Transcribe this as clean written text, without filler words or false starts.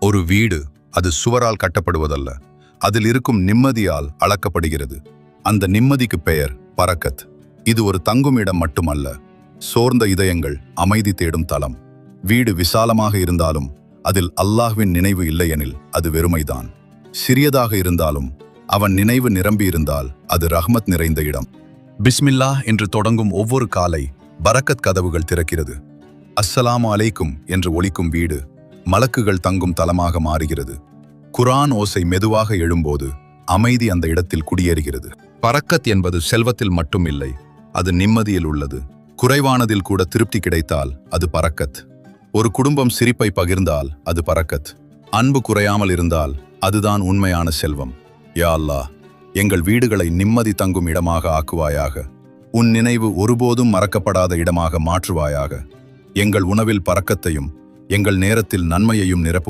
ஒரு வீடு அது சுவரால் கட்டப்படுவதல்ல, அதில் இருக்கும் நிம்மதியால் அளக்கப்படுகிறது. அந்த நிம்மதிக்கு பெயர் பரக்கத். இது ஒரு தங்கும் இடம் மட்டுமல்ல, சோர்ந்த இதயங்கள் அமைதி தேடும் தலம். வீடு விசாலமாக இருந்தாலும் அதில் அல்லாஹ்வின் நினைவு இல்லையெனில் அது வெறுமைதான். சிறியதாக இருந்தாலும் அவன் நினைவு நிரம்பியிருந்தால் அது ரஹ்மத் நிறைந்த இடம். பிஸ்மில்லாஹ் என்று தொடங்கும் ஒவ்வொரு காலை பரக்கத் கதவுகள் திறக்கிறது. அஸ்ஸலாமு அலைக்கும் என்று ஒலிக்கும் வீடு மலக்குகள் தங்கும் தலமாக மாறுகிறது. குர்ஆன் ஓசை மெதுவாக எழும்போது அமைதி அந்த இடத்தில் குடியேறுகிறது. பரக்கத் என்பது செல்வத்தில் மட்டும் இல்லை, அது நிம்மதியில் உள்ளது. குறைவானதில் கூட திருப்தி கிடைத்தால் அது பரக்கத். ஒரு குடும்பம் சிரிப்பை பகிர்ந்தால் அது பரக்கத். அன்பு குறையாமல் இருந்தால் அதுதான் உண்மையான செல்வம். யா அல்லாஹ், எங்கள் வீடுகளை நிம்மதி தங்கும் இடமாக ஆக்குவாயாக. உன் நினைவு ஒருபோதும் மறக்கப்படாத இடமாக மாற்றுவாயாக. எங்கள் உணவில் பரக்கத்தையும் எங்கள் நேரத்தில் நன்மையையும் நிரப்பு.